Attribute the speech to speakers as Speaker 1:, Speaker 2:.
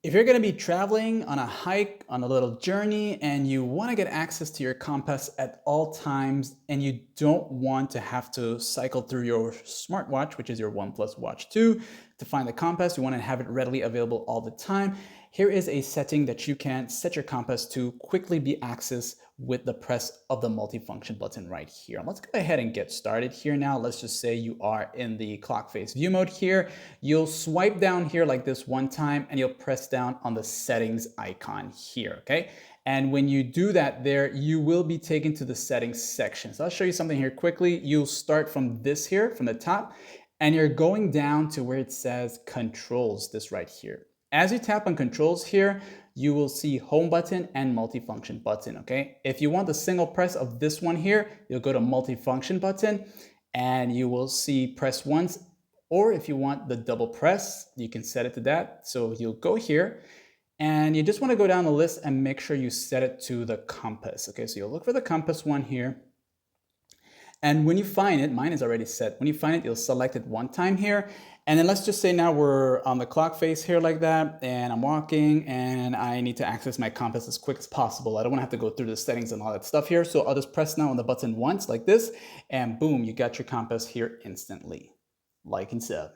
Speaker 1: If you're going to be traveling on a hike, on a little journey, and you want to get access to your compass at all times, and you don't want to have to cycle through your smartwatch, which is your OnePlus Watch 2, to find the compass, you want to have it readily available all the time, here is a setting that you can set your compass to quickly be accessed with the press of the multifunction button right here. Let's go ahead and get started here now. Let's just say you are in the clock face view mode here. You'll swipe down here like this one time and you'll press down on the settings icon here, okay? And when you do that there, you will be taken to the settings section. So I'll show you something here quickly. You'll start from this here, from the top, and you're going down to where it says controls, this right here. As you tap on controls here, you will see home button and multifunction button, okay? If you want the single press of this one here, you'll go to multifunction button and you will see press once, or if you want the double press, you can set it to that. So you'll go here and you just want to go down the list and make sure you set it to the compass, okay? So you'll look for the compass one here. And when you find it, mine is already set. When you find it, you'll select it one time here. And then let's just say now we're on the clock face here like that, and I'm walking and I need to access my compass as quick as possible. I don't want to have to go through the settings and all that stuff here. So I'll just press now on the button once like this, and boom, you got your compass here instantly, like and sub.